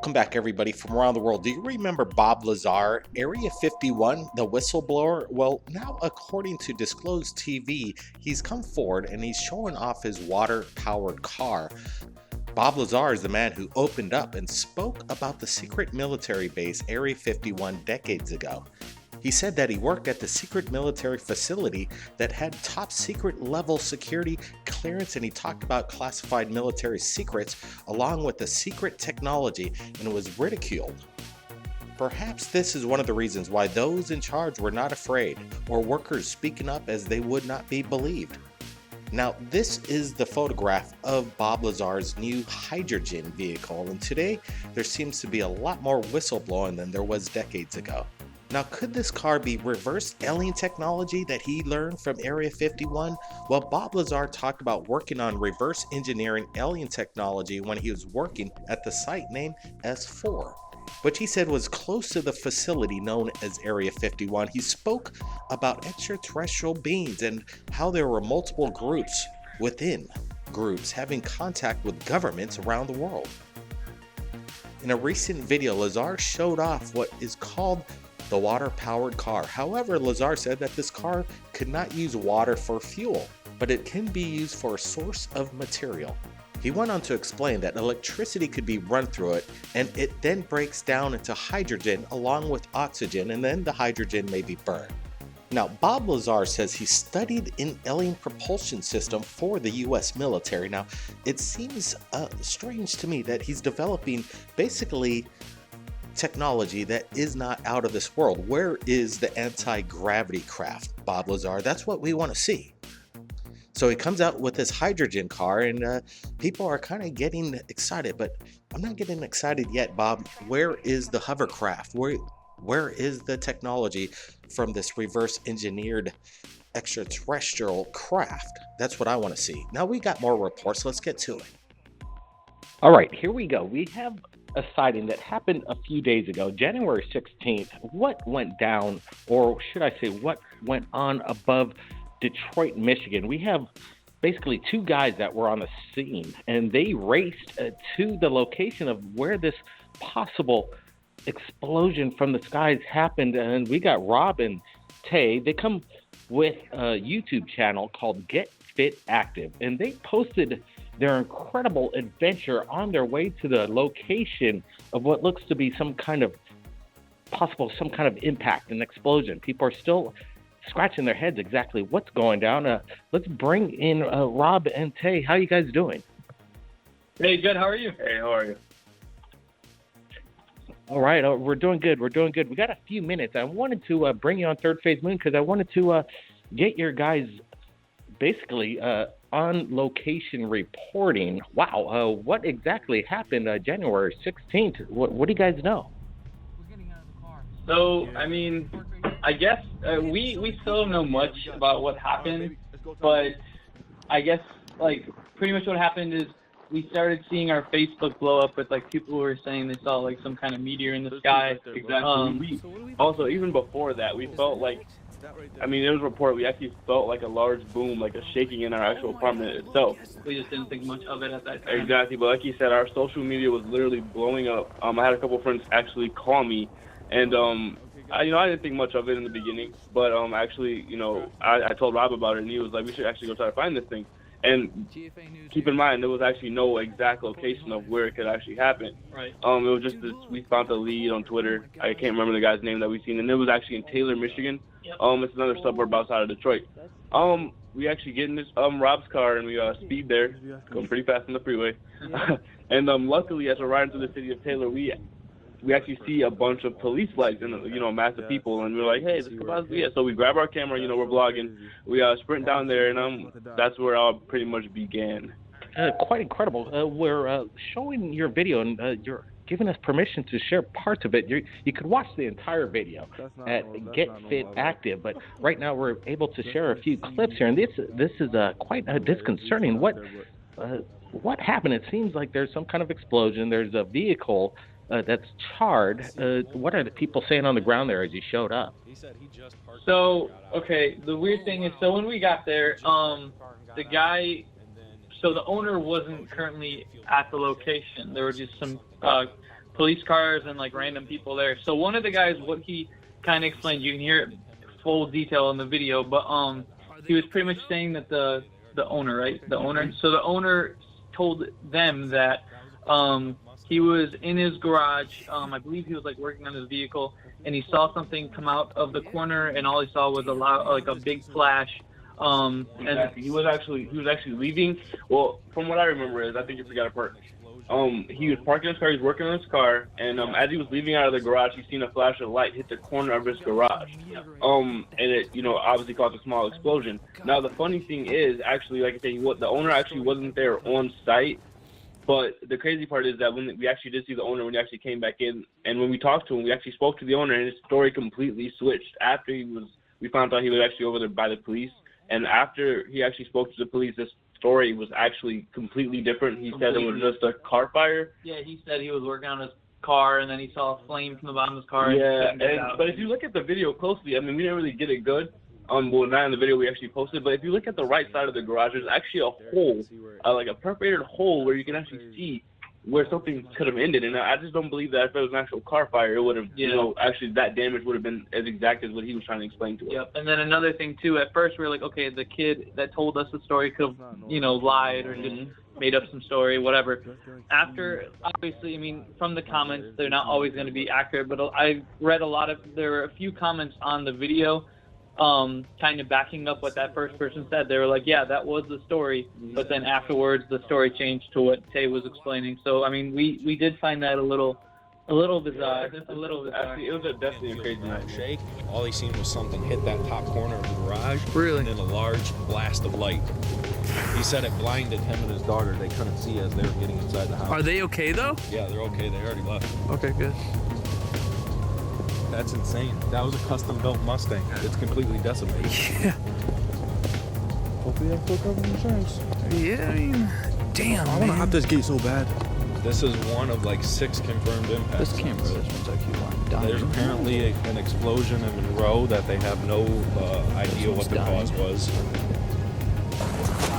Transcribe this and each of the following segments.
Welcome back, everybody from around the world. Do you remember Bob Lazar, Area 51, the whistleblower? Well, now, according to Disclosed TV, he's come forward and he's showing off his water powered car. Bob Lazar is the man who opened up and spoke about the secret military base Area 51 decades ago. He said that he worked at the secret military facility that had top secret level security clearance, and he talked about classified military secrets along with the secret technology, and was ridiculed. Perhaps this is one of the reasons why those in charge were not afraid, or workers speaking up as they would not be believed. Now, this is the photograph of Bob Lazar's new hydrogen vehicle, and today there seems to be a lot more whistleblowing than there was decades ago. Now, could this car be reverse alien technology that he learned from Area 51? Well, Bob Lazar talked about working on reverse engineering alien technology when he was working at the site named S4, which he said was close to the facility known as Area 51. He spoke about extraterrestrial beings and how there were multiple groups within groups having contact with governments around the world. In a recent video, Lazar showed off what is called the water-powered car. However, Lazar said that this car could not use water for fuel, but it can be used for a source of material. He went on to explain that electricity could be run through it, and it then breaks down into hydrogen along with oxygen, and then the hydrogen may be burned. Now, Bob Lazar says he studied an alien propulsion system for the US military. Now, it seems strange to me that he's developing basically technology that is not out of this world. Where is the anti-gravity craft, Bob Lazar? That's what we want to see. So he comes out with this hydrogen car, and people are kind of getting excited, but I'm not getting excited yet, Bob. Where is the hovercraft? Where is the technology from this reverse engineered extraterrestrial craft? That's what I want to see. Now, we got more reports. Let's get to it. All right, here we go. We have a sighting that happened a few days ago, January 16th. What went down, or should I say, what went on above Detroit, Michigan? We have basically two guys that were on the scene, and they raced to the location of where this possible explosion from the skies happened. And we got Rob and Tay. They come with a YouTube channel called Get Fit Active, and they posted their incredible adventure on their way to the location of what looks to be some kind of impact and explosion. People are still scratching their heads exactly what's going down. Let's bring in Rob and Tay. How you guys doing? Hey, good. How are you? Hey, how are you? All right, we're doing good. We got a few minutes. I wanted to bring you on Third Phase Moon because I wanted to get your guys basically on location reporting. Wow, what exactly happened January 16th? What do you guys know? So, I mean, I guess we still don't know much about what happened, but I guess, like, pretty much what happened is we started seeing our Facebook blow up with, like, people who were saying they saw, like, some kind of meteor in the sky. Exactly. Also, even before that, we felt like, I mean, there was a report, we actually felt like a large boom, like a shaking in our actual apartment itself. We just didn't think much of it at that time. Exactly, but like you said, our social media was literally blowing up. I had a couple of friends actually call me, and I didn't think much of it in the beginning, but actually, I told Rob about it, and he was like, we should actually go try to find this thing. And keep in mind, there was actually no exact location of where it could actually happen. Right. It was just this, we found the lead on Twitter. I can't remember the guy's name that we seen, and it was actually in Taylor, Michigan. Yep. It's another suburb outside of Detroit. We actually get in this Rob's car, and we speed there, going pretty fast on the freeway. And luckily, as we're riding through the city of Taylor, we actually see a bunch of police flags and a mass of people, and we're like, hey, this could possibly be it. So we grab our camera, we're vlogging, we sprint down there, and that's where it all pretty much began. Quite incredible. We're showing your video, and you're giving us permission to share parts of it. You could watch the entire video at Get Fit Active, but right now we're able to share a few clips here, and this is quite disconcerting. What happened? It seems like there's some kind of explosion. There's a vehicle that's charred. What are the people saying on the ground there as you showed up? So, okay, the weird thing is, so when we got there, the guy, so the owner wasn't currently at the location. There were just some police cars and like random people there. So one of the guys, what he kind of explained, you can hear it full detail in the video, but he was pretty much saying that the owner, right? The owner. So the owner told them that he was in his garage. I believe he was like working on his vehicle, and he saw something come out of the corner, and all he saw was a big flash. Exactly. He was actually leaving. Well, from what I remember is, I think you forgot a part. He was parking his car. He was working on his car, and as he was leaving out of the garage, he seen a flash of light hit the corner of his garage. And it, obviously caused a small explosion. Now the funny thing is, actually, like I said, the owner actually wasn't there on site. But the crazy part is that when we actually did see the owner when he actually came back in, and when we talked to him, we actually spoke to the owner, and his story completely switched after we found out he was actually over there by the police. And after he actually spoke to the police, this story was actually completely different. He said it was just a car fire. Yeah, he said he was working on his car, and then he saw a flame from the bottom of his car. Yeah, but if you look at the video closely, I mean, we didn't really get it good. Well, not in the video we actually posted, but if you look at the right side of the garage, there's actually a hole, like a perforated hole where you can actually see where something could have ended. And I just don't believe that if it was an actual car fire, it would have, actually that damage would have been as exact as what he was trying to explain to us. Yep. And then another thing too, at first we were like, okay, the kid that told us the story could have, lied or just made up some story, whatever. After, obviously, I mean, from the comments, they're not always going to be accurate, but I read there were a few comments on the video kind of backing up what that first person said. They were like, yeah, that was the story, but then afterwards the story changed to what Tay was explaining. So, I mean, we did find that a little bizarre. A little bizarre. Actually, it was definitely a crazy night. Shake. All he seen was something hit that top corner of the garage. Really? And then a large blast of light. He said it blinded him and his daughter. They couldn't see as they were getting inside the house. Are they okay though? Yeah, they're okay. They already left. Okay, good. That's insane. That was a custom-built Mustang. It's completely decimated. Yeah. Hopefully I still cover insurance. Yeah, I mean, damn, I want to hop this gate so bad. This is one of like 6 confirmed impacts. This camera, this one's actually lying down. There's apparently an explosion in Monroe that they have no idea what the cause was.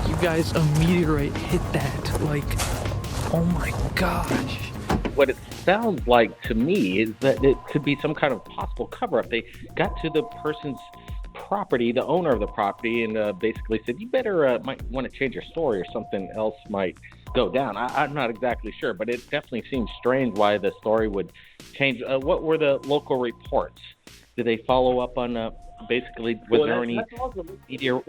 You guys, a meteorite hit that. Like, oh my gosh. What it sounds like to me is that it could be some kind of possible cover-up. They got to the person's property, the owner of the property, and basically said, you better might want to change your story or something else might go down. I'm not exactly sure, but it definitely seems strange why the story would change. What were the local reports? Did they follow up on basically, was there any media?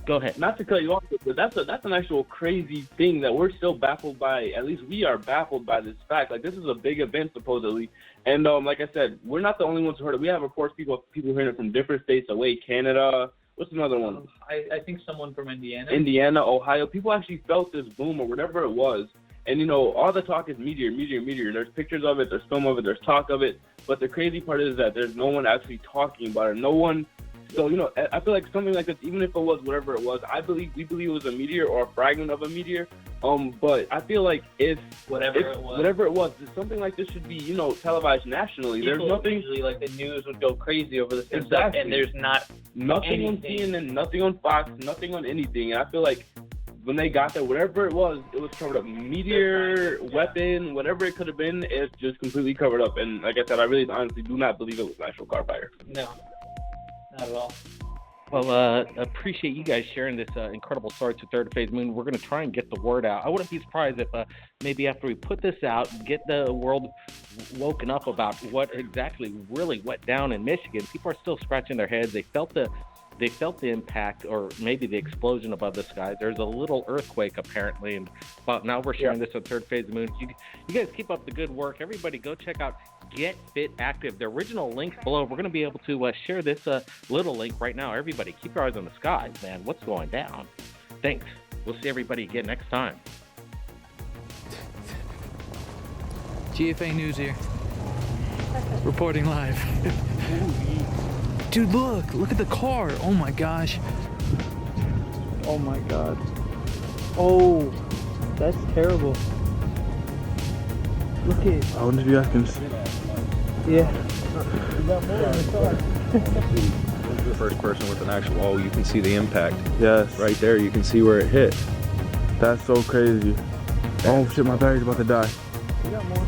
Go ahead. Not to cut you off, but that's an actual crazy thing that we're still baffled by. At least we are baffled by this fact. Like, this is a big event supposedly, and like I said, we're not the only ones who heard it. We have reports, people hearing it from different states away, Canada. What's another one? I think someone from Indiana. Indiana, Ohio. People actually felt this boom or whatever it was. And, all the talk is meteor. There's pictures of it, there's film of it, there's talk of it. But the crazy part is that there's no one actually talking about it. No one. So, I feel like something like this, even if it was whatever it was, we believe it was a meteor or a fragment of a meteor. But I feel like whatever it was, something like this should be, televised nationally. There's nothing. Usually, like, the news would go crazy over this exactly. stuff, and there's nothing on CNN, nothing on Fox, nothing on anything. And I feel like when they got there, whatever it was covered up. Meteor, weapon, whatever it could have been, it's just completely covered up. And like I said, I really honestly do not believe it was an actual car fire. No, not at all. Well, appreciate you guys sharing this incredible story to Third Phase Moon. We're going to try and get the word out. I wouldn't be surprised if maybe after we put this out, get the world woken up about what exactly really went down in Michigan. People are still scratching their heads. They felt the impact or maybe the explosion above the skies. There's a little earthquake apparently, and now we're sharing this on Third Phase Moon. You guys keep up the good work. Everybody go check out Get Fit Active. The original link below. We're going to be able to share this little link right now. Everybody keep your eyes on the skies, man. What's going down? Thanks. We'll see everybody again next time. GFA News here. Reporting live. Dude, look at the car. Oh my gosh. Oh my god. Oh, that's terrible. Look at it. I wonder if you guys can see. Yeah. The first person with an actual, you can see the impact. Yes. Right there, you can see where it hit. That's so crazy. Oh shit, my battery's about to die. We got more.